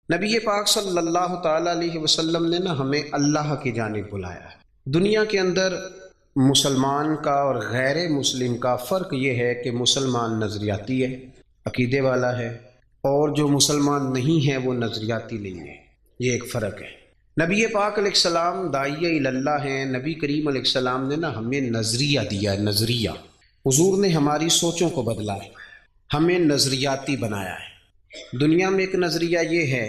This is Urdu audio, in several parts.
نبی پاک صلی اللہ تعالیٰ علیہ وسلم نے ہمیں اللہ کی جانب بلایا ہے۔ دنیا کے اندر مسلمان کا اور غیر مسلم کا فرق یہ ہے کہ مسلمان نظریاتی ہے، عقیدے والا ہے، اور جو مسلمان نہیں ہے وہ نظریاتی نہیں ہے۔ یہ ایک فرق ہے۔ نبی پاک علیہ السلام داعیہ اللہ ہیں۔ نبی کریم علیہ السلام نے ہمیں نظریہ دیا ہے، نظریہ۔ حضور نے ہماری سوچوں کو بدلا ہے، ہمیں نظریاتی بنایا ہے۔ دنیا میں ایک نظریہ یہ ہے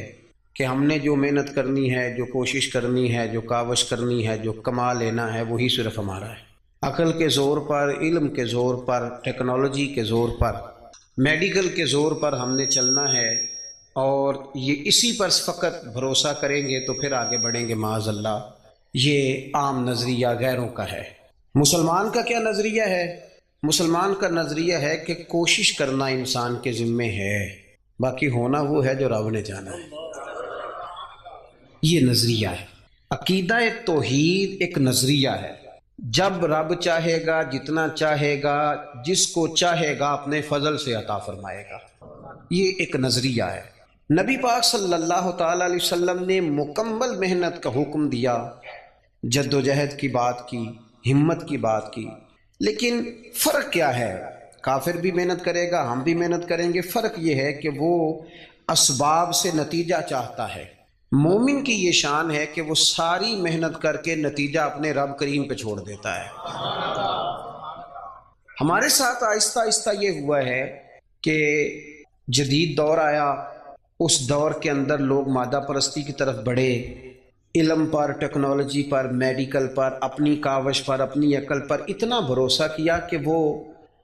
کہ ہم نے جو محنت کرنی ہے، جو کوشش کرنی ہے، جو کاوش کرنی ہے، جو کما لینا ہے، وہی صرف ہمارا ہے۔ عقل کے زور پر، علم کے زور پر، ٹیکنالوجی کے زور پر، میڈیکل کے زور پر ہم نے چلنا ہے، اور یہ اسی پر فقط بھروسہ کریں گے تو پھر آگے بڑھیں گے معاذ اللہ۔ یہ عام نظریہ غیروں کا ہے۔ مسلمان کا کیا نظریہ ہے؟ مسلمان کا نظریہ ہے کہ کوشش کرنا انسان کے ذمے ہے، باقی ہونا وہ ہے جو رب نے جانا ہے۔ یہ نظریہ ہے۔ عقیدہ توحید ایک نظریہ ہے۔ جب رب چاہے گا، جتنا چاہے گا، جس کو چاہے گا اپنے فضل سے عطا فرمائے گا۔ یہ ایک نظریہ ہے۔ نبی پاک صلی اللہ تعالی علیہ وسلم نے مکمل محنت کا حکم دیا، جد و جہد کی بات کی، ہمت کی بات کی، لیکن فرق کیا ہے؟ کافر بھی محنت کرے گا، ہم بھی محنت کریں گے۔ فرق یہ ہے کہ وہ اسباب سے نتیجہ چاہتا ہے۔ مومن کی یہ شان ہے کہ وہ ساری محنت کر کے نتیجہ اپنے رب کریم پہ چھوڑ دیتا ہے۔ ہمارے ساتھ آہستہ آہستہ یہ ہوا ہے کہ جدید دور آیا، اس دور کے اندر لوگ مادہ پرستی کی طرف بڑھے، علم پر، ٹیکنالوجی پر، میڈیکل پر، اپنی کاوش پر، اپنی عقل پر اتنا بھروسہ کیا کہ وہ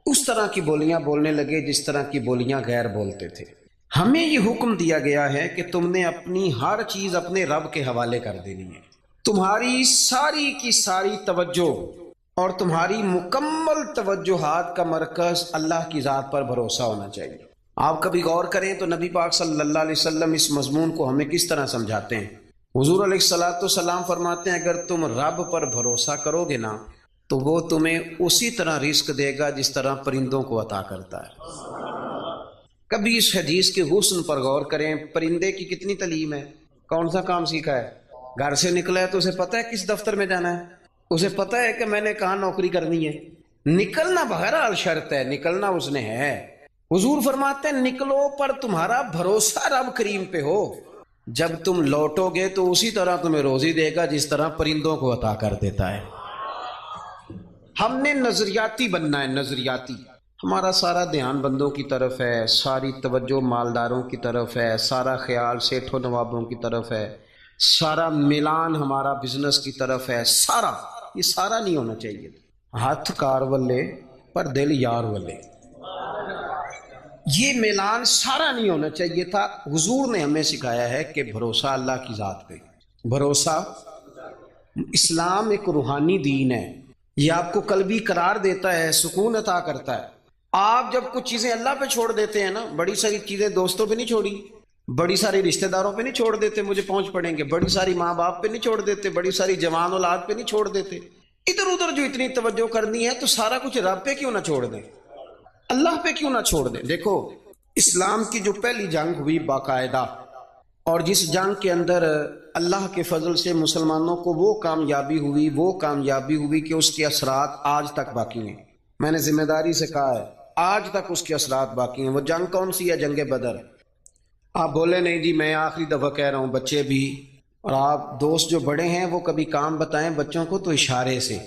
اس طرح کی بولیاں بولنے لگے جس طرح کی بولیاں غیر بولتے تھے۔ ہمیں یہ حکم دیا گیا ہے کہ تم نے اپنی ہر چیز اپنے رب کے حوالے کر دینی ہے۔ تمہاری ساری کی ساری توجہ اور تمہاری مکمل توجہات کا مرکز اللہ کی ذات پر بھروسہ ہونا چاہیے۔ آپ کبھی غور کریں تو نبی پاک صلی اللہ علیہ وسلم اس مضمون کو ہمیں کس طرح سمجھاتے ہیں؟ حضور علیہ الصلوۃ والسلام فرماتے ہیں اگر تم رب پر بھروسہ کرو گے نا تو وہ تمہیں اسی طرح رزق دے گا جس طرح پرندوں کو عطا کرتا ہے۔ کبھی اس حدیث کے حسن پر غور کریں۔ پرندے کی کتنی تعلیم ہے، کون سا کام سیکھا ہے؟ گھر سے نکلا ہے تو اسے پتہ ہے کس دفتر میں جانا ہے، اسے پتہ ہے کہ میں نے کہاں نوکری کرنی ہے۔ نکلنا بہرحال شرط ہے، نکلنا اس نے ہے۔ حضور فرماتے ہیں نکلو پر تمہارا بھروسہ رب کریم پہ ہو، جب تم لوٹو گے تو اسی طرح تمہیں روزی دے گا جس طرح پرندوں کو عطا کر دیتا ہے۔ ہم نے نظریاتی بننا ہے، نظریاتی۔ ہمارا سارا دھیان بندوں کی طرف ہے، ساری توجہ مالداروں کی طرف ہے، سارا خیال سیٹھوں نوابوں کی طرف ہے، سارا میلان ہمارا بزنس کی طرف ہے۔ سارا یہ سارا نہیں ہونا چاہیے۔ ہاتھ کار ولے پر دل یار ولے، یہ میلان سارا نہیں ہونا چاہیے تھا۔ حضور نے ہمیں سکھایا ہے کہ بھروسہ اللہ کی ذات پہ، بھروسہ۔ اسلام ایک روحانی دین ہے، یہ آپ کو قلبی قرار دیتا ہے، سکون عطا کرتا ہے۔ آپ جب کچھ چیزیں اللہ پہ چھوڑ دیتے ہیں نا، بڑی ساری چیزیں دوستوں پہ نہیں چھوڑی، بڑی ساری رشتہ داروں پہ نہیں چھوڑ دیتے مجھے پہنچ پڑیں گے، بڑی ساری ماں باپ پہ نہیں چھوڑ دیتے، بڑی ساری جوان اولاد پہ نہیں چھوڑ دیتے، ادھر ادھر جو اتنی توجہ کرنی ہے تو سارا کچھ رب پہ کیوں نہ چھوڑ دیں، اللہ پہ کیوں نہ چھوڑ دیں۔ دیکھو اسلام کی جو پہلی جنگ ہوئی باقاعدہ، اور جس جنگ کے اندر اللہ کے فضل سے مسلمانوں کو وہ کامیابی ہوئی کہ اس کے اثرات آج تک باقی ہیں۔ میں نے ذمہ داری سے کہا ہے آج تک اس کے اثرات باقی ہیں۔ وہ جنگ کون سی ہے؟ جنگ بدر۔ آپ بولے نہیں جی میں آخری دفعہ کہہ رہا ہوں، بچے بھی، اور آپ دوست جو بڑے ہیں وہ کبھی کام بتائیں بچوں کو تو اشارے سے،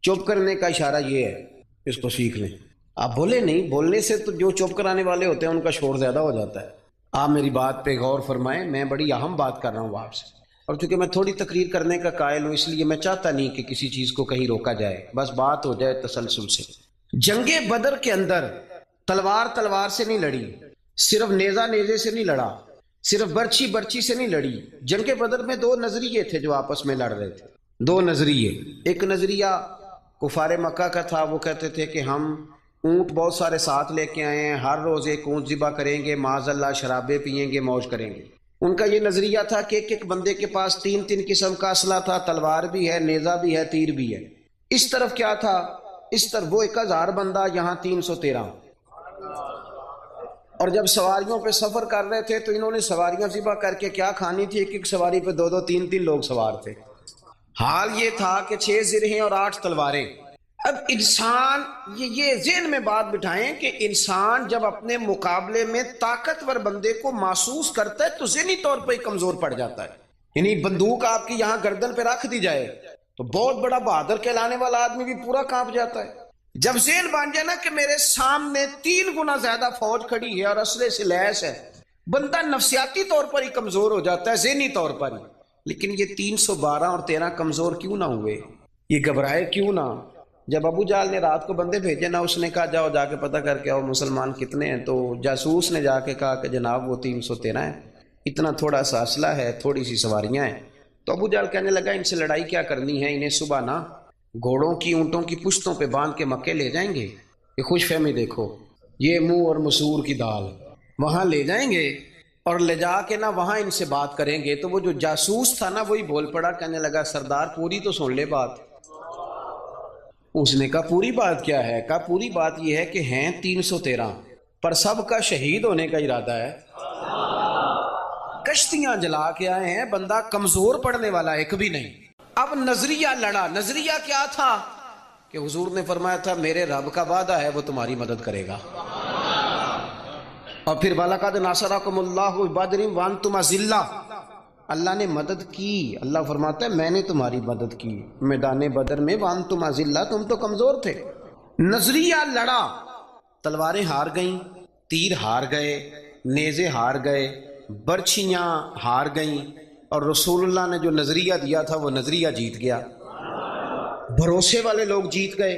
چپ کرنے کا اشارہ یہ ہے، اس کو سیکھ لیں۔ آپ بولے نہیں، بولنے سے تو جو چپ کرانے والے ہوتے ہیں ان کا شور زیادہ ہو جاتا ہے۔ آپ میری بات پہ غور فرمائیں، میں بڑی اہم بات کر رہا ہوں آپ سے، اور چونکہ میں تھوڑی تقریر کرنے کا قائل ہوں اس لیے میں چاہتا نہیں کہ کسی چیز کو کہیں روکا جائے، بس بات ہو جائے تسلسل سے۔ جنگ بدر کے اندر تلوار سے نہیں لڑی، صرف نیزے سے نہیں لڑا، صرف برچھی سے نہیں لڑی۔ جنگ بدر میں دو نظریے تھے جو آپس میں لڑ رہے تھے، دو نظریے۔ ایک نظریہ کفار مکہ کا تھا، وہ کہتے تھے کہ ہم اونٹ بہت سارے ساتھ لے کے آئے ہیں، ہر روز ایک اونٹ ذبح کریں گے، معاذ اللہ شرابیں پیئیں گے، موج کریں گے۔ ان کا یہ نظریہ تھا کہ ایک بندے کے پاس تین قسم کا اسلحہ تھا، تلوار بھی ہے، نیزہ بھی ہے، تیر بھی ہے۔ اس طرف کیا تھا؟ اس طرف وہ 1000 بندہ، یہاں 313۔ اور جب سواریوں پہ سفر کر رہے تھے تو انہوں نے سواریاں ذبح کر کے کیا کھانی تھی، ایک ایک سواری پہ 2 2 3 3 لوگ سوار تھے۔ حال یہ تھا کہ 6 زرہیں اور 8 تلواریں۔ اب انسان یہ ذہن میں بات بٹھائیں کہ انسان جب اپنے مقابلے میں طاقتور بندے کو محسوس کرتا ہے تو ذہنی طور پہ ہی کمزور پڑ جاتا ہے۔ یعنی بندوق آپ کی یہاں گردن پہ رکھ دی جائے تو بہت بڑا بہادر کہلانے والا آدمی بھی پورا کانپ جاتا ہے۔ جب ذہن بن جائے نا کہ میرے سامنے 3 گنا زیادہ فوج کھڑی ہے اور اسلحے سے لیس ہے، بندہ نفسیاتی طور پر ہی کمزور ہو جاتا ہے، ذہنی طور پر ہی۔ لیکن یہ 312 اور 13 کمزور کیوں نہ ہوئے، یہ گھبرائے کیوں نہ؟ جب ابو جہل نے رات کو بندے بھیجے نا، اس نے کہا جاؤ جا کے پتہ کر کے آؤ مسلمان کتنے ہیں، تو جاسوس نے جا کے کہا کہ جناب وہ 313 ہیں، اتنا تھوڑا سا اسلحہ ہے، تھوڑی سی سواریاں ہیں۔ تو ابو جہل کہنے لگا ان سے لڑائی کیا کرنی ہے، انہیں صبح نا گھوڑوں کی اونٹوں کی پشتوں پہ باندھ کے مکے لے جائیں گے۔ یہ خوش فہمی دیکھو، یہ منہ اور مسور کی دال، وہاں لے جائیں گے اور لے جا کے نا وہاں ان سے بات کریں گے۔ تو وہ جو جاسوس تھا نا وہی بول پڑا، کہنے لگا سردار پوری تو سن لے بات۔ اس نے کہا پوری بات کیا ہے؟ کہا پوری بات یہ ہے کہ ہیں 313 پر سب کا شہید ہونے کا ارادہ ہے، کشتیاں جلا کے آئے ہیں، بندہ کمزور پڑنے والا ایک بھی نہیں۔ اب نظریہ لڑا، نظریہ کیا تھا کہ حضور نے فرمایا تھا میرے رب کا وعدہ ہے وہ تمہاری مدد کرے گا، اور پھر وَلَقَدْ نَصَرَكُمُ اللَّهُ بِبَدْرٍ وَأَنْتُمْ أَذِلَّةٌ، اللہ نے مدد کی، اللہ فرماتا ہے میں نے تمہاری مدد کی میدان بدر میں، وَأَنْتُمْ أَذِلَّةٌ، تم تو کمزور تھے۔ نظریہ لڑا، تلواریں ہار گئیں، تیر ہار گئے، نیزے ہار گئے، برچھیاں ہار گئیں، اور رسول اللہ نے جو نظریہ دیا تھا وہ نظریہ جیت گیا، بھروسے والے لوگ جیت گئے۔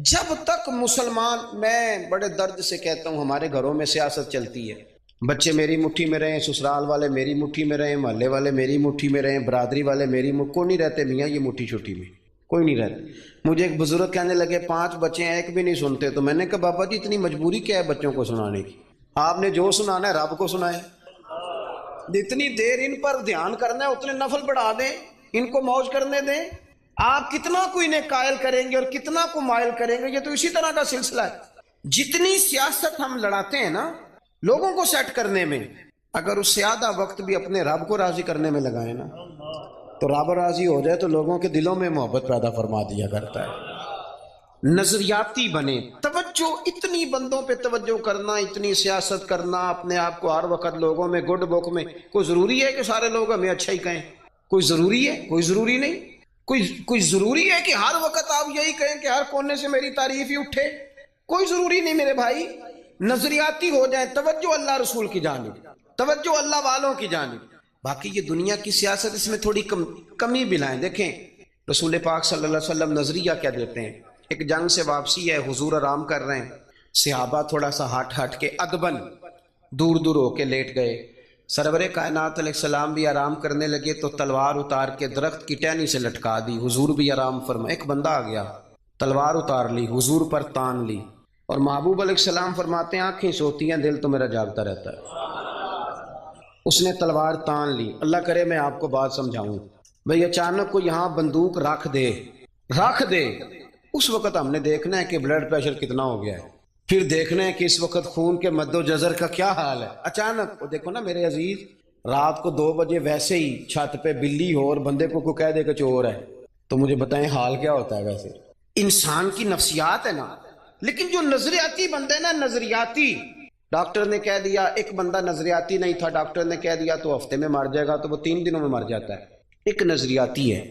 جب تک مسلمان، میں بڑے درد سے کہتا ہوں ہمارے گھروں میں سیاست چلتی ہے، بچے میری مٹھی میں رہیں، سسرال والے میری مٹھی میں رہیں، محلے والے میری مٹھی میں رہیں، برادری والے میری کوئی نہیں رہتے میاں یہ مٹھی چھٹی میں، کوئی نہیں رہتے۔ مجھے ایک بزرگ کہنے لگے 5 بچے ہیں ایک بھی نہیں سنتے، تو میں نے کہا بابا جی اتنی مجبوری کیا ہے بچوں کو سنانے کی؟ آپ نے جو سنانا ہے رب کو سنائیں، جتنی دیر ان پر دھیان کرنا ہے اتنے نفل بڑھا دیں، ان کو موج کرنے دیں۔ آپ کتنا کو انہیں قائل کریں گے اور کتنا کو مائل کریں گے، یہ تو اسی طرح کا سلسلہ ہے۔ جتنی سیاست ہم لڑاتے ہیں نا لوگوں کو سیٹ کرنے میں، اگر اس سے آدھا وقت بھی اپنے رب کو راضی کرنے میں لگائیں نا تو رب راضی ہو جائے تو لوگوں کے دلوں میں محبت پیدا فرما دیا کرتا ہے۔ نظریاتی بنے، توجہ، اتنی بندوں پہ توجہ کرنا، اتنی سیاست کرنا، اپنے آپ کو ہر وقت لوگوں میں گڈ بک میں، کوئی ضروری ہے کہ سارے لوگ ہمیں اچھا ہی کہیں؟ کوئی ضروری ہے؟ کوئی ضروری نہیں۔ کوئی ضروری ہے کہ ہر وقت آپ یہی کہیں کہ ہر کونے سے میری تعریف ہی اٹھے؟ کوئی ضروری نہیں میرے بھائی۔ نظریاتی ہو جائے، توجہ اللہ رسول کی جانب، توجہ اللہ والوں کی جانب، باقی یہ دنیا کی سیاست اس میں تھوڑی کمی بھی لائیں۔ دیکھیں رسول پاک صلی اللہ علیہ وسلم نظریہ کیا دیتے ہیں، ایک جنگ سے واپسی ہے، حضور آرام کر رہے ہیں، صحابہ تھوڑا سا ہٹ کے ادبن دور دور ہو کے لیٹ گئے، سرور کائنات علیہ السلام بھی آرام کرنے لگے تو تلوار اتار کے درخت کی ٹہنی سے لٹکا دی، حضور بھی آرام فرمائے۔ ایک بندہ آ گیا، تلوار اتار لی، حضور پر تان لی، اور محبوب علیہ السلام فرماتے ہیں آنکھیں سوتی ہیں دل تو میرا جاگتا رہتا ہے۔ اس نے تلوار تان لی۔ اللہ کرے میں آپ کو بات سمجھاؤں، بھئی اچانک کو یہاں بندوق رکھ دے، اس وقت ہم نے دیکھنا ہے کہ بلڈ پریشر کتنا ہو گیا ہے، پھر دیکھنا ہے کہ اس وقت خون کے مد و جزر کا کیا حال ہے۔ اچانک دیکھو نا میرے عزیز، رات کو 2 بجے ویسے ہی چھت پہ بلی ہو اور بندے کو کہہ دے کہ چور ہے، تو مجھے بتائیں حال کیا ہوتا ہے؟ ویسے انسان کی نفسیات ہے نا۔ لیکن جو نظریاتی بندے نا، نظریاتی، ڈاکٹر نے کہہ دیا، ایک بندہ نظریاتی نہیں تھا، ڈاکٹر نے کہہ دیا تو ہفتے میں مر جائے گا، تو وہ 3 دنوں میں مر جاتا ہے۔ ایک نظریاتی ہے،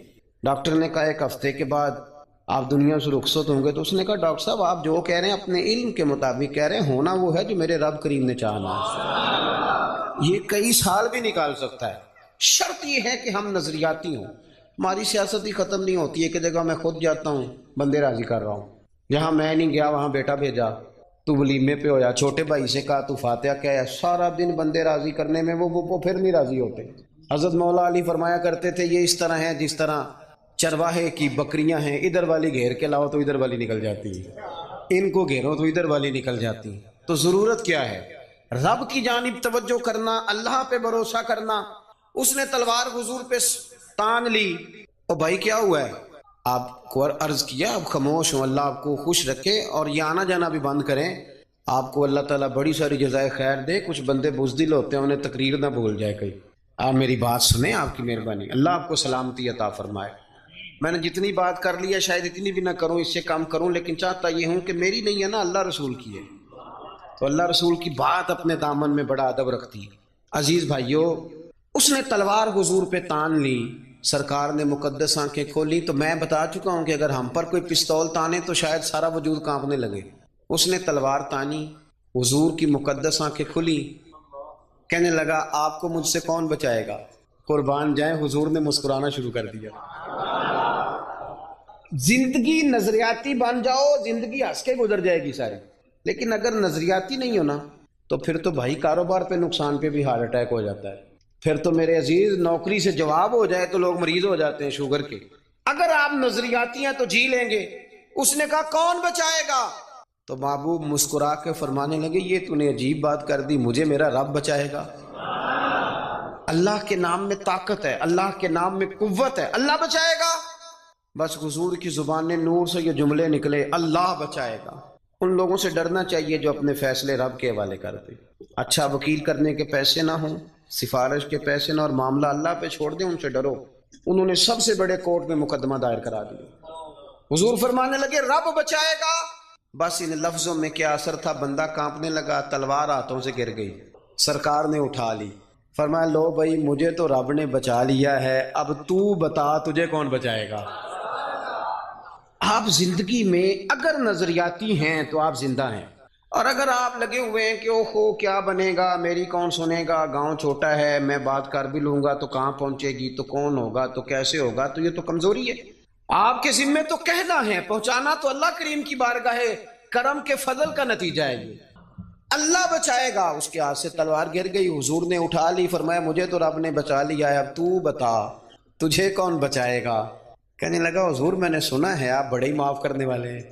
ڈاکٹر نے کہا 1 ہفتے کے بعد آپ دنیا سے رخصت ہوں گے، تو اس نے کہا ڈاکٹر صاحب آپ جو کہہ رہے ہیں اپنے علم کے مطابق کہہ رہے ہیں، ہونا وہ ہے جو میرے رب کریم نے چاہنا ہے، یہ کئی سال بھی نکال سکتا ہے، شرط یہ ہے کہ ہم نظریاتی ہوں۔ ہماری سیاست ہی ختم نہیں ہوتی ہے کہ جگہ میں خود جاتا ہوں بندے راضی کر رہا ہوں، جہاں میں نہیں گیا وہاں بیٹا بھیجا، تو ولیمے پہ ہویا، چھوٹے بھائی سے کہا تو فاتحہ کہا، سارا دن بندے راضی کرنے میں وہ پھر نہیں راضی ہوتے۔ حضرت مولا علی فرمایا کرتے تھے یہ اس طرح ہے جس طرح چرواہے کی بکریاں ہیں، ادھر والی گھیر کے لاؤ تو ادھر والی نکل جاتی ہے، ان کو گھیرو تو ادھر والی نکل جاتی ہے۔ تو ضرورت کیا ہے؟ رب کی جانب توجہ کرنا، اللہ پہ بھروسہ کرنا۔ اس نے تلوار حضور پہ تان لی، اور بھائی کیا ہوا ہے؟ آپ کو عرض کیا آپ خاموش ہوں، اللہ آپ کو خوش رکھے، اور یہ آنا جانا بھی بند کریں، آپ کو اللہ تعالیٰ بڑی ساری جزائے خیر دے. کچھ بندے بزدل ہوتے ہیں، انہیں تقریر نہ بھول جائے کہیں. آپ میری بات سنیں، آپ کی مہربانی، اللہ آپ کو سلامتی عطا فرمائے. میں نے جتنی بات کر لی ہے شاید اتنی بھی نہ کروں، اس سے کم کروں، لیکن چاہتا یہ ہوں کہ میری نہیں ہے نا، اللہ رسول کی ہے. تو اللہ رسول کی بات اپنے دامن میں بڑا ادب رکھتی ہے. عزیز بھائیوں، اس نے تلوار حضور پہ تان لی، سرکار نے مقدس آنکھیں کھولی. تو میں بتا چکا ہوں کہ اگر ہم پر کوئی پستول تانے تو شاید سارا وجود کانپنے لگے. اس نے تلوار تانی، حضور کی مقدس آنکھیں کھلی، کہنے لگا آپ کو مجھ سے کون بچائے گا. قربان جائیں، حضور نے مسکرانا شروع کر دیا. زندگی نظریاتی بن جاؤ، زندگی ہنس کے گزر جائے گی ساری. لیکن اگر نظریاتی نہیں ہونا تو پھر تو بھائی کاروبار پہ نقصان پہ بھی ہارٹ اٹیک ہو جاتا ہے. پھر تو میرے عزیز نوکری سے جواب ہو جائے تو لوگ مریض ہو جاتے ہیں شوگر کے. اگر آپ نظریاتی ہیں تو جی لیں گے. اس نے کہا کون بچائے گا؟ تو محبوب مسکرا کے فرمانے لگے یہ تو نے عجیب بات کر دی، مجھے میرا رب بچائے گا. اللہ کے نام میں طاقت ہے، اللہ کے نام میں قوت ہے، اللہ بچائے گا. بس حضور کی زبان نور سے یہ جملے نکلے، اللہ بچائے گا. ان لوگوں سے ڈرنا چاہیے جو اپنے فیصلے رب کے حوالے کرتے. اچھا وکیل کرنے کے پیسے نہ ہوں، سفارش کے پیسے نہ، اور معاملہ اللہ پہ چھوڑ دیں، ان سے ڈرو. انہوں نے سب سے بڑے کورٹ میں مقدمہ دائر کرا دیا. حضور فرمانے لگے رب بچائے گا. بس ان لفظوں میں کیا اثر تھا، بندہ کانپنے لگا، تلوار ہاتھوں سے گر گئی. سرکار نے اٹھا لی، فرمایا لو بھائی مجھے تو رب نے بچا لیا ہے، اب تو بتا تجھے کون بچائے گا. آپ زندگی میں اگر نظریاتی ہیں تو آپ زندہ ہیں، اور اگر آپ لگے ہوئے ہیں کہ اوہو کیا بنے گا، میری کون سنے گا، گاؤں چھوٹا ہے، میں بات کر بھی لوں گا تو کہاں پہنچے گی، تو کون ہوگا، تو کیسے ہوگا، تو یہ تو کمزوری ہے. آپ کے ذمے تو کہنا ہے، پہنچانا تو اللہ کریم کی بارگاہ کرم کے فضل کا نتیجہ ہے. یہ اللہ بچائے گا. اس کے ہاتھ سے تلوار گر گئی، حضور نے اٹھا لی، فرمایا مجھے تو رب نے بچا لیا ہے، اب تو بتا تجھے کون بچائے گا. کہنے لگا حضور میں نے سنا ہے آپ بڑے ہی معاف کرنے والے ہیں،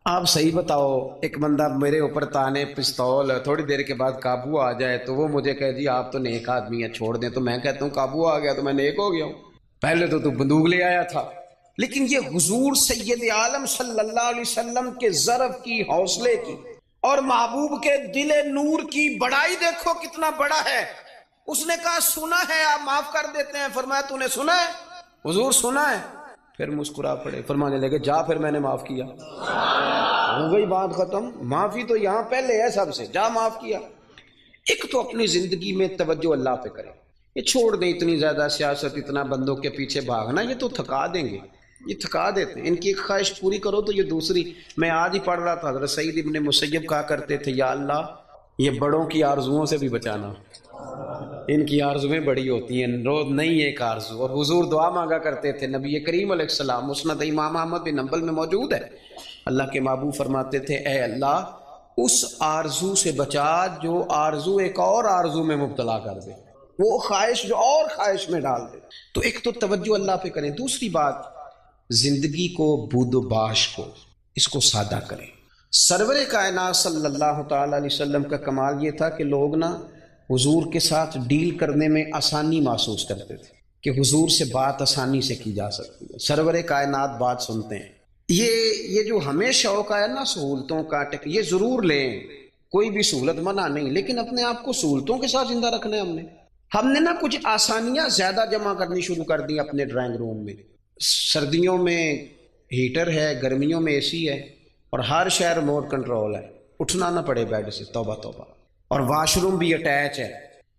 آپ صحیح بتاؤ. ایک بندہ میرے اوپر تانے پستول، تھوڑی دیر کے بعد قابو آ جائے تو وہ مجھے کہے جی آپ تو نیک آدمی ہیں چھوڑ دیں، تو میں کہتا ہوں قابو آ گیا تو میں نیک ہو گیا ہوں، پہلے تو بندوق لے آیا تھا. لیکن یہ حضور سید عالم صلی اللہ علیہ وسلم کے ضرب کی، حوصلے کی، اور محبوب کے دل نور کی بڑائی دیکھو کتنا بڑا ہے. اس نے کہا سنا ہے آپ معاف کر دیتے ہیں. فرمایا تو نے سنا ہے؟ حضور سنا ہے. پھر مسکرا پڑے، فرمانے لگے جا پھر میں نے معاف کیا. ہو گئی بات ختم. معافی تو یہاں پہلے ہے سب سے، جا معاف کیا. ایک تو اپنی زندگی میں توجہ اللہ پہ کرے. یہ چھوڑ دیں اتنی زیادہ سیاست، اتنا بندوں کے پیچھے بھاگنا، یہ تو تھکا دیں گے، یہ تھکا دیتے ہیں. ان کی ایک خواہش پوری کرو تو یہ دوسری. میں آج ہی پڑھ رہا تھا، حضرت سعید ابن مسیب کہا کرتے تھے یا اللہ یہ بڑوں کی آرزوؤں سے بھی بچانا، ان کی آرزویں بڑی ہوتی ہیں، روز نہیں ایک آرزو. اور حضور دعا مانگا کرتے تھے. نبی کریم علیہ السلام مسند امام احمد بن حنبل میں موجود ہے، اللہ کے محبوب فرماتے تھے اے اللہ اس آرزو سے بچا جو آرزو ایک اور آرزو میں مبتلا کر دے، وہ خواہش جو اور خواہش میں ڈال دے. تو ایک تو توجہ اللہ پہ کریں. دوسری بات زندگی کو بود و باش کو اس کو سادہ کریں. سرور کائنات صلی اللہ تعالی علیہ وسلم کا کمال یہ تھا کہ لوگ نا حضور کے ساتھ ڈیل کرنے میں آسانی محسوس کرتے تھے کہ حضور سے بات آسانی سے کی جا سکتی ہے. سرور کائنات بات سنتے ہیں. یہ جو ہمیں شوق ہے نا سہولتوں کا، یہ ضرور لیں، کوئی بھی سہولت منع نہیں، لیکن اپنے آپ کو سہولتوں کے ساتھ زندہ رکھنا ہے. ہم نے نا کچھ آسانیاں زیادہ جمع کرنی شروع کر دی اپنے ڈرائنگ روم میں. سردیوں میں ہیٹر ہے، گرمیوں میں اے سی ہے، اور ہر شہر ریموٹ کنٹرول ہے، اٹھنا نہ پڑے بیڈ سے، توبہ توبہ. اور واش روم بھی اٹیچ ہے.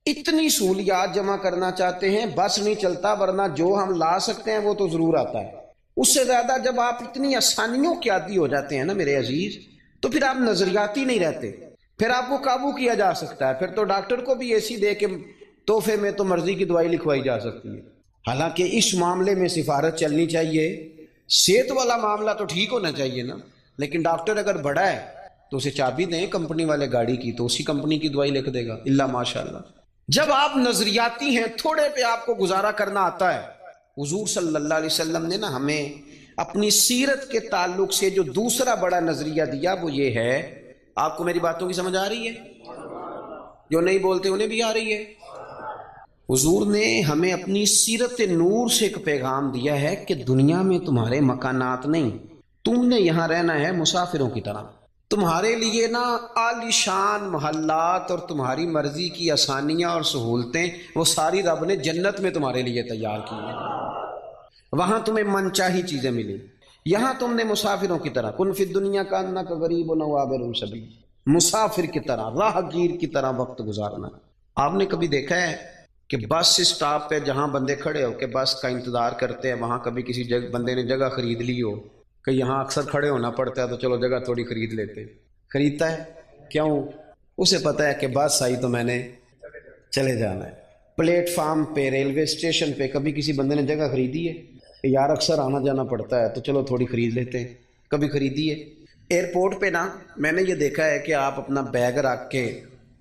اتنی سہولیات جمع کرنا چاہتے ہیں، بس نہیں چلتا، ورنہ جو ہم لا سکتے ہیں وہ تو ضرور آتا ہے. اس سے زیادہ جب آپ اتنی آسانیوں کے عادی ہو جاتے ہیں نا میرے عزیز، تو پھر آپ نظریاتی نہیں رہتے، پھر آپ کو قابو کیا جا سکتا ہے. پھر تو ڈاکٹر کو بھی اے سی دے کے تحفے میں تو مرضی کی دوائی لکھوائی جا سکتی ہے. حالانکہ اس معاملے میں سفارت چلنی چاہیے. صحت والا معاملہ تو ٹھیک ہونا چاہیے نا، لیکن ڈاکٹر اگر بڑا ہے تو اسے چابی دیں کمپنی والے گاڑی کی، تو اسی کمپنی کی دوائی لکھ دے گا، اللہ ماشاءاللہ. جب آپ نظریاتی ہیں، تھوڑے پہ آپ کو گزارا کرنا آتا ہے. حضور صلی اللہ علیہ وسلم نے نا ہمیں اپنی سیرت کے تعلق سے جو دوسرا بڑا نظریہ دیا وہ یہ ہے. آپ کو میری باتوں کی سمجھ آ رہی ہے؟ جو نہیں بولتے انہیں بھی آ رہی ہے. حضور نے ہمیں اپنی سیرت نور سے ایک پیغام دیا ہے کہ دنیا میں تمہارے مکانات نہیں، تم نے یہاں رہنا ہے مسافروں کی طرح. تمہارے لیے نا عالی شان محلات اور تمہاری مرضی کی آسانیاں اور سہولتیں وہ ساری رب نے جنت میں تمہارے لیے تیار کی ہیں، وہاں تمہیں من چاہی چیزیں ملیں۔ یہاں تم نے مسافروں کی طرح کن فی الدنیا کا انک غریب و عابر سبیل، مسافر کی طرح راہ گیر کی طرح وقت گزارنا۔ آپ نے کبھی دیکھا ہے کہ بس اسٹاپ پہ جہاں بندے کھڑے ہو کے بس کا انتظار کرتے ہیں وہاں کبھی کسی بندے نے جگہ خرید لی ہو کہ یہاں اکثر کھڑے ہونا پڑتا ہے تو چلو جگہ تھوڑی خرید لیتے، خریدتا ہے کیوں؟ اسے پتہ ہے کہ بس آئی تو میں نے چلے جانا ہے۔ پلیٹ فارم پہ ریلوے اسٹیشن پہ کبھی کسی بندے نے جگہ خریدی ہے کہ یار اکثر آنا جانا پڑتا ہے تو چلو تھوڑی خرید لیتے ہیں، کبھی خریدی ہے؟ ایئرپورٹ پہ نا میں نے یہ دیکھا ہے کہ آپ اپنا بیگ رکھ کے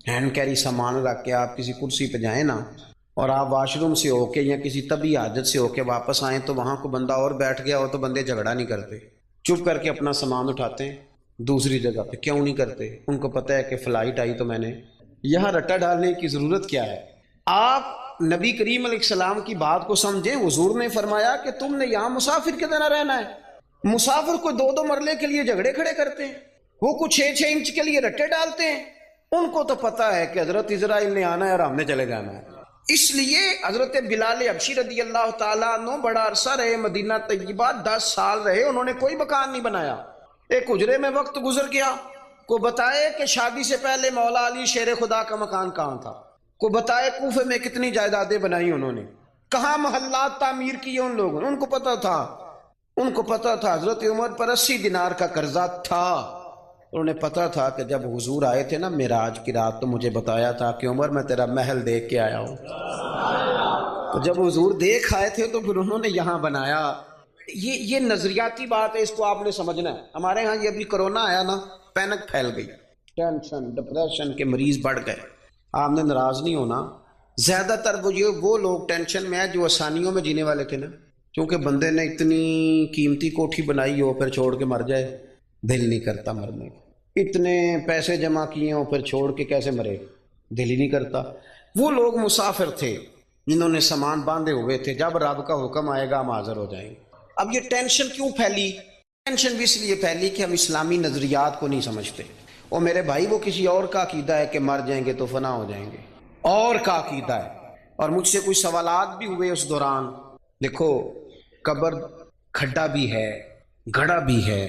ہینڈ کیری سامان رکھ کے آپ کسی کرسی پہ جائیں نا اور آپ واش روم سے ہو کے یا کسی طبی حاجت سے ہو کے واپس آئیں تو وہاں کو بندہ اور بیٹھ گیا ہو تو بندے جھگڑا نہیں کرتے، چپ کر کے اپنا سامان اٹھاتے ہیں دوسری جگہ پہ۔ کیوں نہیں کرتے؟ ان کو پتہ ہے کہ فلائٹ آئی تو میں نے یہاں رٹا ڈالنے کی ضرورت کیا ہے؟ آپ نبی کریم علیہ السلام کی بات کو سمجھیں، حضور نے فرمایا کہ تم نے یہاں مسافر کی طرح رہنا ہے۔ مسافر کو 2 مرلے کے لیے جھگڑے کھڑے کرتے ہیں، وہ کچھ 6 انچ کے لیے رٹے ڈالتے ہیں، ان کو تو پتہ ہے کہ حضرت اسرائیل نے آنا ہے اور ہم نے چلے جانا ہے۔ اس لیے حضرت بلال حبشی رضی اللہ تعالیٰ عنہ بڑا عرصہ رہے مدینہ طیبہ، 10 سال رہے، انہوں نے کوئی مکان نہیں بنایا۔ ایک حجرے میں وقت گزر گیا، کو بتائے کہ شادی سے پہلے مولا علی شیر خدا کا مکان کہاں تھا، کو بتائے کوفے میں کتنی جائیدادیں بنائی انہوں نے، کہاں محلات تعمیر کیے ان لوگوں نے، ان کو پتہ تھا۔ ان کو پتہ تھا حضرت عمر پر 80 دینار کا قرضہ تھا، انہیں پتہ تھا کہ جب حضور آئے تھے نا معراج کی رات تو مجھے بتایا تھا کہ عمر میں تیرا محل دیکھ کے آیا ہوں، تو جب حضور دیکھ آئے تھے تو پھر انہوں نے یہاں بنایا۔ یہ نظریاتی بات ہے، اس کو آپ نے سمجھنا ہے۔ ہمارے ہاں یہ ابھی کرونا آیا نا، پینک پھیل گئی، ٹینشن ڈپریشن کے مریض بڑھ گئے۔ آپ نے ناراض نہیں ہونا، زیادہ تر وہ لوگ ٹینشن میں ہیں جو آسانیوں میں جینے والے تھے نا، کیونکہ بندے نے اتنی قیمتی کوٹھی بنائی ہو پھر چھوڑ کے مر جائے، دل نہیں کرتا مرنے کو۔ اتنے پیسے جمع کیے ہوں پھر چھوڑ کے کیسے مرے، دل ہی نہیں کرتا۔ وہ لوگ مسافر تھے جنہوں نے سامان باندھے ہوئے تھے، جب رب کا حکم آئے گا ہم حاضر ہو جائیں گے۔ اب یہ ٹینشن کیوں پھیلی؟ ٹینشن بھی اس لیے پھیلی کہ ہم اسلامی نظریات کو نہیں سمجھتے۔ اور میرے بھائی وہ کسی اور کا عقیدہ ہے کہ مر جائیں گے تو فنا ہو جائیں گے، اور کا عقیدہ ہے۔ اور مجھ سے کچھ سوالات بھی ہوئے اس دوران۔ دیکھو قبر کھڈا بھی ہے، گھڑا بھی ہے،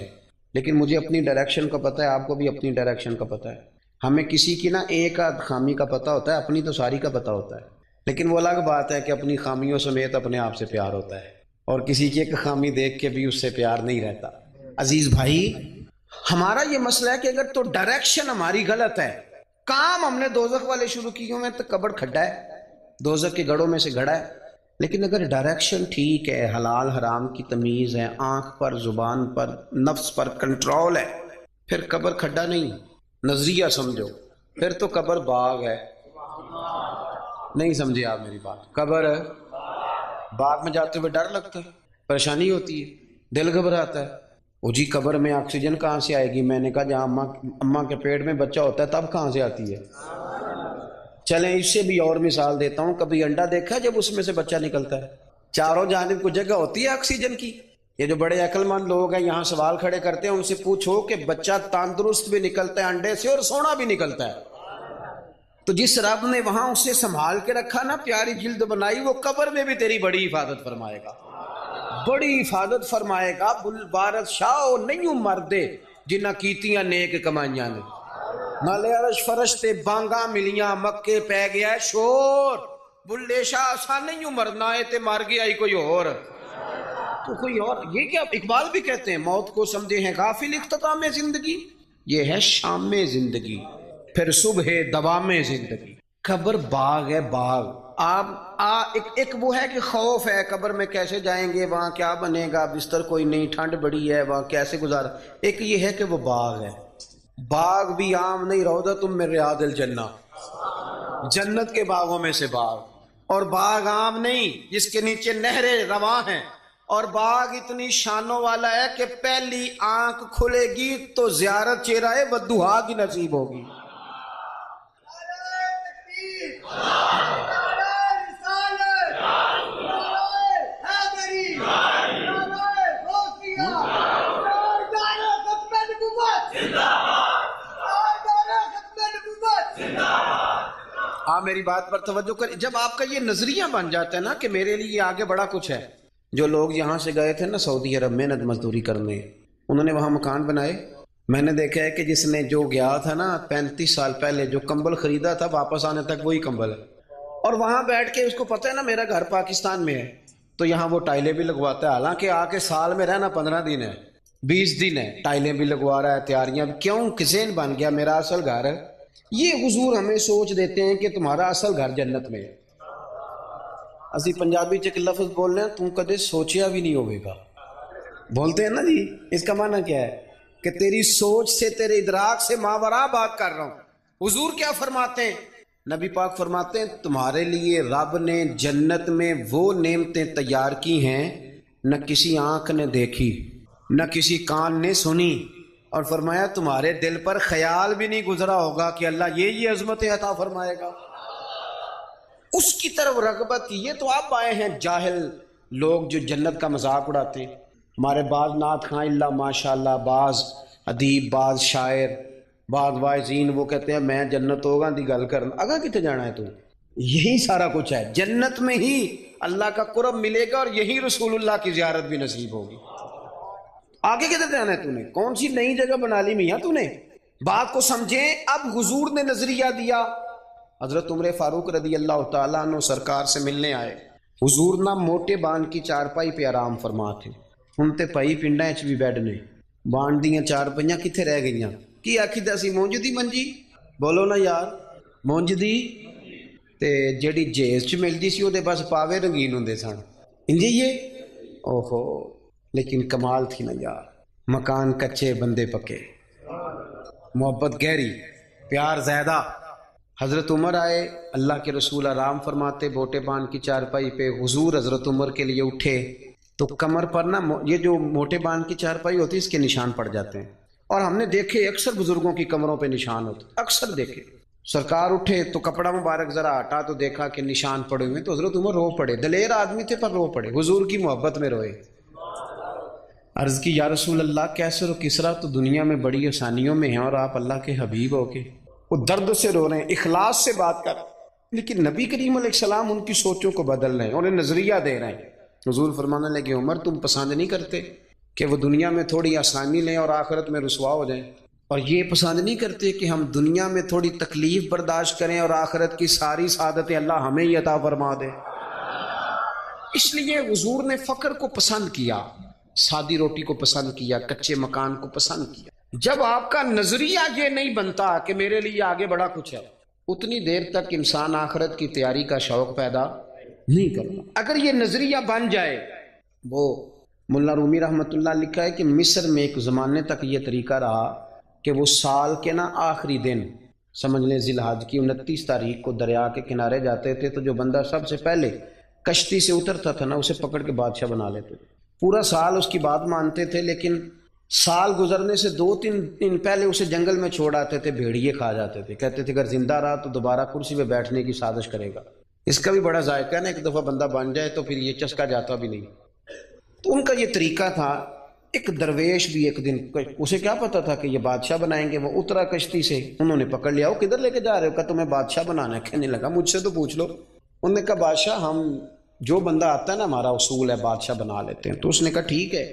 لیکن مجھے اپنی ڈائریکشن کا پتہ ہے، آپ کو بھی اپنی ڈائریکشن کا پتہ ہے۔ ہمیں کسی کی نا ایک آدھ خامی کا پتہ ہوتا ہے، اپنی تو ساری کا پتہ ہوتا ہے، لیکن وہ الگ بات ہے کہ اپنی خامیوں سمیت اپنے آپ سے پیار ہوتا ہے، اور کسی کی ایک خامی دیکھ کے بھی اس سے پیار نہیں رہتا۔ عزیز بھائی، ہمارا یہ مسئلہ ہے کہ اگر تو ڈائریکشن ہماری غلط ہے، کام ہم نے دوزخ والے شروع کیے ہوئے تو قبر کھڈا ہے، دوزخ کے گڑھوں میں سے گڑھا ہے۔ لیکن اگر ڈائریکشن ٹھیک ہے، حلال حرام کی تمیز ہے، آنکھ پر، زبان پر، نفس پر کنٹرول ہے، پھر قبر کھڈا نہیں، نظریہ سمجھو، پھر تو قبر باغ ہے۔ نہیں سمجھے آپ میری بات؟ قبر باغ میں جاتے ہوئے ڈر لگتا ہے، پریشانی ہوتی ہے، دل گھبراتا ہے، وہ جی قبر میں آکسیجن کہاں سے آئے گی؟ میں نے کہا جہاں اماں کے پیٹ میں بچہ ہوتا ہے تب کہاں سے آتی ہے؟ چلیں اس سے بھی اور مثال دیتا ہوں، کبھی انڈا دیکھا جب اس میں سے بچہ نکلتا ہے؟ چاروں جانب کو جگہ ہوتی ہے آکسیجن کی۔ یہ جو بڑے عقل مند لوگ ہیں یہاں سوال کھڑے کرتے ہیں، ان سے پوچھو کہ بچہ تندرست بھی نکلتا ہے انڈے سے اور سونا بھی نکلتا ہے، تو جس رب نے وہاں اسے سنبھال کے رکھا نا، پیاری جلد بنائی، وہ قبر میں بھی تیری بڑی حفاظت فرمائے گا، بڑی حفاظت فرمائے گا۔ بارت شاہ نہیں مردے جنہ کیتیاں نیک کمائیاں نے، نالے عرش فرشتے بانگاں ملیاں، مکے پہ گیا ہے شور، بلے شاہ آسان نہیں مرنا ہے تے مر گیا ہی کوئی اور، تو کوئی اور۔ یہ کیا اقبال بھی کہتے ہیں، موت کو سمجھے ہیں غافل اختتام زندگی، یہ ہے شام زندگی پھر صبح دوام زندگی۔ قبر باغ ہے، باغ۔ ایک وہ ہے کہ خوف ہے قبر میں کیسے جائیں گے، وہاں کیا بنے گا، بستر کوئی نہیں، ٹھنڈ بڑی ہے، وہاں کیسے گزارا۔ ایک یہ ہے کہ وہ باغ ہے، باغ بھی عام نہیں، روضۃ من ریاض الجنہ، جنت کے باغوں میں سے باغ، اور باغ عام نہیں جس کے نیچے نہریں رواں ہیں، اور باغ اتنی شانوں والا ہے کہ پہلی آنکھ کھلے گی تو زیارت چہرہ ودھوہا کی نصیب ہوگی۔ میری بات پر توجہ کریں. جب آپ کا یہ نظریہ بن جاتا ہے نا کہ میرے لیے آگے بڑا کچھ ہے. جو لوگ یہاں سے گئے تھے نا سعودی عرب محنت مزدوری کرنے, انہوں نے وہاں مکان بنائے. میں نے دیکھا ہے کہ جس نے جو گیا تھا نا 35 سال پہلے جو کمبل خریدا تھا واپس آنے تک وہی کمبل ہے, اور وہاں بیٹھ کے اس کو پتہ ہے نا میرا گھر پاکستان میں ہے, تو یہاں وہ ٹائلیں بھی لگواتا ہے. حالانکہ آ کے سال میں رہنا 15 دن ہے 20 دن ہے, ٹائلیں بھی لگوا رہا ہے, تیاریاں بھی. کیوں؟ کسین بن گیا میرا اصل گھر ہے. یہ حضور ہمیں سوچ دیتے ہیں کہ تمہارا اصل گھر جنت میں ہے. اسی پنجابی چ ایک لفظ بول رہے ہیں, تم کدے سوچیا بھی نہیں ہوئے گا, بولتے ہیں نا جی. اس کا معنی کیا ہے کہ تیری سوچ سے تیرے ادراک سے ماورا بات کر رہا ہوں. حضور کیا فرماتے ہیں؟ نبی پاک فرماتے ہیں تمہارے لیے رب نے جنت میں وہ نعمتیں تیار کی ہیں نہ کسی آنکھ نے دیکھی نہ کسی کان نے سنی, اور فرمایا تمہارے دل پر خیال بھی نہیں گزرا ہوگا کہ اللہ یہ عظمتیں عطا فرمائے گا. اس کی طرف رغبت. یہ تو آپ آئے ہیں جاہل لوگ جو جنت کا مذاق اڑاتے ہیں. ہمارے بعض نعت خواں اللہ ماشاء اللہ, بعض ادیب, بعض شاعر, بعض واعظین وہ کہتے ہیں میں جنت ہوگا دی گل کرنا. اگا کتنے جانا ہے تو؟ یہی سارا کچھ ہے. جنت میں ہی اللہ کا قرب ملے گا اور یہی رسول اللہ کی زیارت بھی نصیب ہوگی. آگے کدھر جانا ہے تو نے؟ کون سی نئی جگہ بنا لی میاں تو نے؟ بات کو سمجھیں. اب حضور نے نظریہ دیا. حضرت عمر فاروق رضی اللہ تعالیٰ عنہ سرکار سے ملنے آئے. حضور نہ موٹے بان کی چارپائی پہ آرام فرما تھے. ہن تے پائی پنڈاں وچ بھی بیڈ نے, بان دیاں چارپائیاں کتھے رہ گئیاں؟ کی آکھی دا سی مونج دی منجی, بولو نا یار, مونج دی تے جیڑی جیز چ ملدی سی او دے بس پاوے رنگین ہوندے سن. انجی یہ اوہو, لیکن کمال تھی نا یار. مکان کچے بندے پکے, محبت گہری, پیار زیادہ. حضرت عمر آئے, اللہ کے رسول آرام فرماتے بوٹے بان کی چارپائی پہ. حضور حضرت عمر کے لیے اٹھے تو کمر پر نا یہ جو موٹے بان کی چارپائی ہوتی ہے اس کے نشان پڑ جاتے ہیں, اور ہم نے دیکھے اکثر بزرگوں کی کمروں پہ نشان ہوتے, اکثر دیکھے. سرکار اٹھے تو کپڑا مبارک ذرا ہٹا تو دیکھا کہ نشان پڑے ہوئے, تو حضرت عمر رو پڑے. دلیر آدمی تھے پر رو پڑے, حضور کی محبت میں روئے. عرض کی یا رسول اللہ کیسر و کسرا تو دنیا میں بڑی آسانیوں میں ہیں اور آپ اللہ کے حبیب ہو کے. وہ درد سے رو رہے ہیں, اخلاص سے بات کر, لیکن نبی کریم علیہ السلام ان کی سوچوں کو بدل رہے ہیں, انہیں نظریہ دے رہے ہیں. حضور فرمانے لگے عمر تم پسند نہیں کرتے کہ وہ دنیا میں تھوڑی آسانی لیں اور آخرت میں رسوا ہو جائیں, اور یہ پسند نہیں کرتے کہ ہم دنیا میں تھوڑی تکلیف برداشت کریں اور آخرت کی ساری سعادتیں اللہ ہمیں ہی عطا فرما دے. اس لیے حضور نے فقر کو پسند کیا, سادی روٹی کو پسند کیا, کچے مکان کو پسند کیا. جب آپ کا نظریہ یہ نہیں بنتا کہ میرے لیے آگے بڑا کچھ ہے, اتنی دیر تک انسان آخرت کی تیاری کا شوق پیدا نہیں کرتا. اگر یہ نظریہ بن جائے, وہ ملا رومی رحمۃ اللہ لکھا ہے کہ مصر میں ایک زمانے تک یہ طریقہ رہا کہ وہ سال کے نا آخری دن, سمجھ لیں ذی الحج کی 29 تاریخ کو دریا کے کنارے جاتے تھے, تو جو بندہ سب سے پہلے کشتی سے اترتا تھا نا اسے پکڑ کے بادشاہ بنا لیتے تھے. پورا سال اس کی بات مانتے تھے, لیکن سال گزرنے سے 2-3 دن پہلے اسے جنگل میں چھوڑ آتے تھے, بھیڑیے کھا جاتے تھے. کہتے تھے اگر زندہ رہا تو دوبارہ کرسی پہ بیٹھنے کی سازش کرے گا. اس کا بھی بڑا ذائقہ ہے نا, ایک دفعہ بندہ بن جائے تو پھر یہ چسکا جاتا بھی نہیں. تو ان کا یہ طریقہ تھا. ایک درویش بھی ایک دن, اسے کیا پتا تھا کہ یہ بادشاہ بنائیں گے, وہ اترا کشتی سے, انہوں نے پکڑ لیا. وہ کدھر لے کے جا رہے ہو؟ کہ تمہیں بادشاہ بنانا ہے. کہنے لگا مجھ سے تو پوچھ لو. انہوں نے کہا بادشاہ ہم جو بندہ آتا ہے نا ہمارا اصول ہے بادشاہ بنا لیتے ہیں. تو اس نے کہا ٹھیک ہے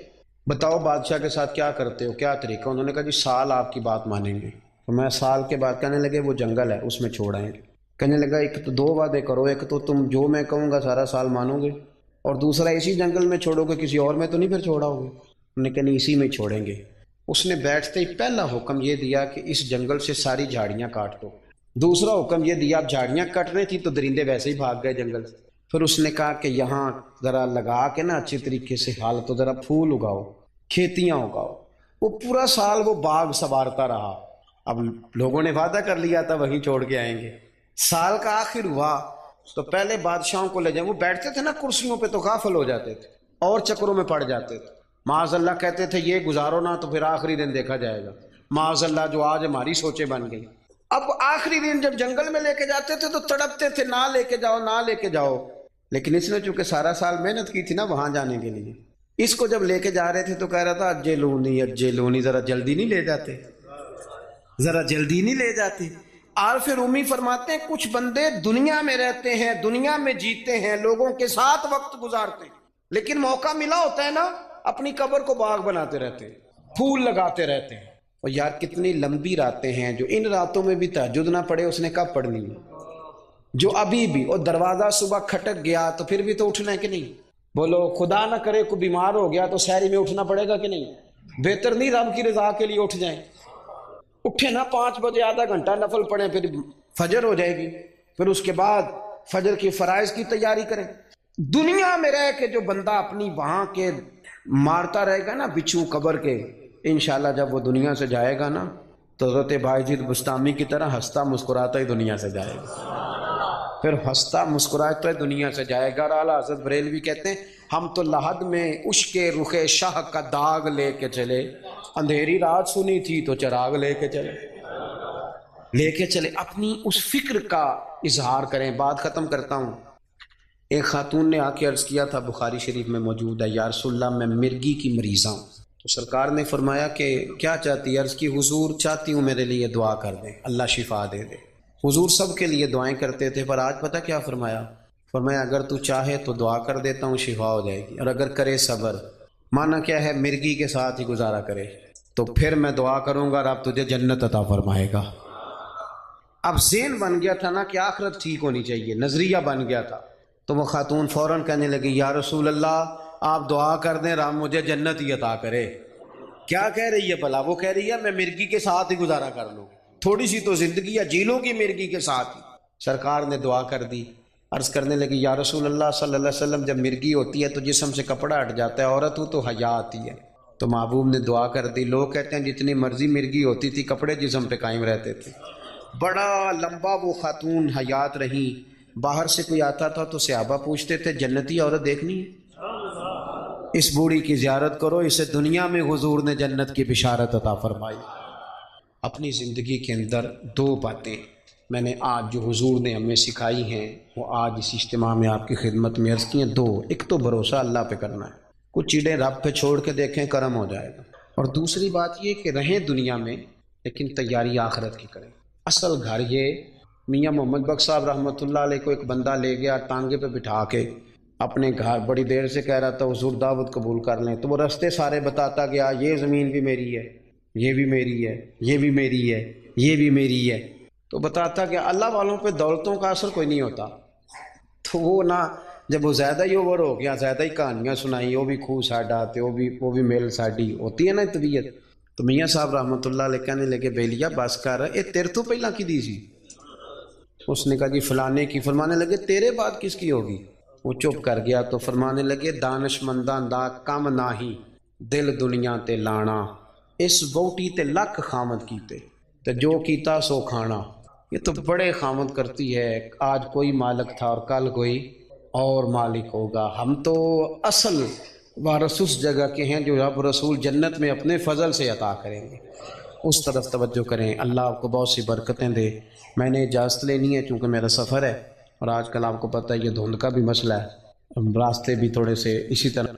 بتاؤ بادشاہ کے ساتھ کیا کرتے ہو, کیا طریقہ؟ انہوں نے کہا جی سال آپ کی بات مانیں گے. تو میں سال کے بعد, کہنے لگے وہ جنگل ہے اس میں چھوڑ آئیں گے. کہنے لگا ایک تو 2 وعدے کرو, ایک تو تم جو میں کہوں گا سارا سال مانو گے, اور دوسرا اسی جنگل میں چھوڑو گے, کسی اور میں تو نہیں پھر چھوڑاؤ گے. انہوں نے کہا نہیں اسی میں چھوڑیں گے. اس نے بیٹھتے ہی پہلا حکم یہ دیا کہ اس جنگل سے ساری جھاڑیاں کاٹ دو. دوسرا حکم یہ دیا, اب جھاڑیاں کٹ رہی تھی تو درندے ویسے ہی بھاگ گئے جنگل سے. پھر اس نے کہا کہ یہاں ذرا لگا کے نا اچھی طریقے سے حال تو ذرا پھول اگاؤ, کھیتیاں اگاؤ. وہ پورا سال وہ باغ سنوارتا رہا. اب لوگوں نے وعدہ کر لیا تھا وہیں چھوڑ کے آئیں گے. سال کا آخر ہوا تو پہلے بادشاہوں کو لے جائیں. وہ بیٹھتے تھے نا کرسیوں پہ تو غافل ہو جاتے تھے اور چکروں میں پڑ جاتے تھے. معاذ اللہ کہتے تھے یہ گزارو نا تو پھر آخری دن دیکھا جائے گا. معاذ اللہ جو آج ہماری سوچیں بن گئی. اب آخری دن جب جنگل میں لے کے جاتے تھے تو تڑپتے تھے, نہ لے کے جاؤ نہ لے کے جاؤ. لیکن اس نے چونکہ سارا سال محنت کی تھی نا وہاں جانے کے لیے, اس کو جب لے کے جا رہے تھے تو کہہ رہا تھا اجے لونی ذرا جلدی نہیں لے جاتے, ذرا جلدی نہیں لے جاتے. عارف رومی فرماتے ہیں کچھ بندے دنیا میں رہتے ہیں، دنیا میں جیتے ہیں، لوگوں کے ساتھ وقت گزارتے ہیں، لیکن موقع ملا ہوتا ہے نا اپنی قبر کو باغ بناتے رہتے ہیں، پھول لگاتے رہتے ہیں۔ اور یار کتنی لمبی راتیں ہیں، جو ان راتوں میں بھی تہجد نہ پڑھے اس نے کب پڑھنی ہے؟ جو ابھی بھی، اور دروازہ صبح کھٹک گیا تو پھر بھی تو اٹھنا ہے کہ نہیں؟ بولو خدا نہ کرے کوئی بیمار ہو گیا تو سحری میں اٹھنا پڑے گا کہ نہیں؟ بہتر نہیں رب کی رضا کے لیے اٹھ جائیں؟ اٹھے نا 5 بجے، آدھا گھنٹہ نفل پڑھیں، پھر فجر ہو جائے گی، پھر اس کے بعد فجر کی فرائض کی تیاری کریں۔ دنیا میں رہ کے جو بندہ اپنی وہاں کے مارتا رہے گا نا بچھو قبر کے، انشاءاللہ جب وہ دنیا سے جائے گا نا تو حضرت بھائی بستامی کی طرح ہنستا مسکراتا ہی دنیا سے جائے گا، پھر ہنستا مسکراتا ہی دنیا سے جائے گا۔ اور اعلیٰ حضرت بریلوی کہتے ہیں ہم تو لحد میں عشق رخ شاہ کا داغ لے کے چلے، اندھیری رات سنی تھی تو چراغ لے کے چلے اپنی اس فکر کا اظہار کریں۔ بات ختم کرتا ہوں۔ ایک خاتون نے آ کے عرض کیا تھا، بخاری شریف میں موجود ہے، یا رسول اللہ میں مرگی کی مریضہ ہوں۔ تو سرکار نے فرمایا کہ کیا چاہتی ہے؟ عرض کی حضور چاہتی ہوں میرے لیے دعا کر دیں، اللہ شفا دے دے۔ حضور سب کے لیے دعائیں کرتے تھے، پر آج پتہ کیا فرمایا؟ فرمایا اگر تو چاہے تو دعا کر دیتا ہوں، شفا ہو جائے گی، اور اگر کرے صبر، مانا کیا ہے؟ مرگی کے ساتھ ہی گزارا کرے، تو پھر میں دعا کروں گا اور اب تجھے جنت عطا فرمائے گا۔ اب ذہن بن گیا تھا نا کہ آخرت ٹھیک ہونی چاہیے، نظریہ بن گیا تھا۔ تو وہ خاتون فوراً کہنے لگی یا رسول اللہ آپ دعا کر دیں رب مجھے جنت ہی عطا کرے۔ کیا کہہ رہی ہے بھلا؟ وہ کہہ رہی ہے میں مرگی کے ساتھ ہی گزارا کر لوں، تھوڑی سی تو زندگی ہے، جی لوں گی مرگی کے ساتھ ہی۔ سرکار نے دعا کر دی، عرض کرنے لگی یا رسول اللہ صلی اللہ علیہ وسلم جب مرگی ہوتی ہے تو جسم سے کپڑا ہٹ جاتا ہے، عورت ہو تو حیا آتی ہے۔ تو محبوب نے دعا کر دی۔ لوگ کہتے ہیں جتنی مرضی مرگی ہوتی تھی کپڑے جسم پہ قائم رہتے تھے۔ بڑا لمبا وہ خاتون حیات رہی، باہر سے کوئی آتا تھا تو صحابہ پوچھتے تھے جنتی عورت دیکھنی ہے؟ اس بوڑھی کی زیارت کرو، اسے دنیا میں حضور نے جنت کی بشارت عطا فرمائی۔ اپنی زندگی کے اندر 2 باتیں میں نے آج جو حضور نے ہمیں سکھائی ہیں وہ آج اس اجتماع میں آپ کی خدمت میں عرض کی ہیں۔ 2، ایک تو بھروسہ اللہ پہ کرنا ہے، کچھ چیزیں رب پہ چھوڑ کے دیکھیں کرم ہو جائے گا، اور دوسری بات یہ کہ رہیں دنیا میں لیکن تیاری آخرت کی کریں۔ اصل گھر یہ میاں محمد بخش صاحب رحمۃ اللہ علیہ کو ایک بندہ لے گیا ٹانگے پہ بٹھا کے اپنے گھر، بڑی دیر سے کہہ رہا تھا حضور دعوت قبول کر لیں، تو وہ رستے سارے بتاتا گیا، یہ زمین بھی میری ہے، یہ بھی میری ہے، یہ بھی میری ہے، یہ بھی میری ہے، تو بتاتا کہ اللہ والوں پہ دولتوں کا اثر کوئی نہیں ہوتا۔ تو وہ نا جب وہ زیادہ ہی اوور ہو گیا، زیادہ ہی کہانیاں سنائی، وہ بھی خوہ ساڈا تے وہ بھی میل ساڈی ہوتی ہے نا طبیعت، تو میاں صاحب رحمۃ اللہ علیہ کہنے لگے بیلیا بس کر، اے تیرے تو پہلا کی دی سی؟ اس نے کہا جی فلانے کی۔ فرمانے لگے تیرے بعد کس کی ہوگی؟ وہ چپ کر گیا۔ تو فرمانے لگے دانش منداں دا کم ناہی دل دنیا تے لانا، اس بوٹی تے لکھ خامد کیتے تے جو کیتا سو کھانا۔ یہ تو بڑے خامد کرتی ہے، آج کوئی مالک تھا اور کل کوئی اور مالک ہوگا۔ ہم تو اصل وارث اس جگہ کے ہیں جو رب رسول جنت میں اپنے فضل سے عطا کریں گے، اس طرف توجہ کریں۔ اللہ آپ کو بہت سی برکتیں دے۔ میں نے اجازت لینی ہے چونکہ میرا سفر ہے، اور آج کل آپ کو پتہ ہے یہ دھند کا بھی مسئلہ ہے، راستے بھی تھوڑے سے اسی طرح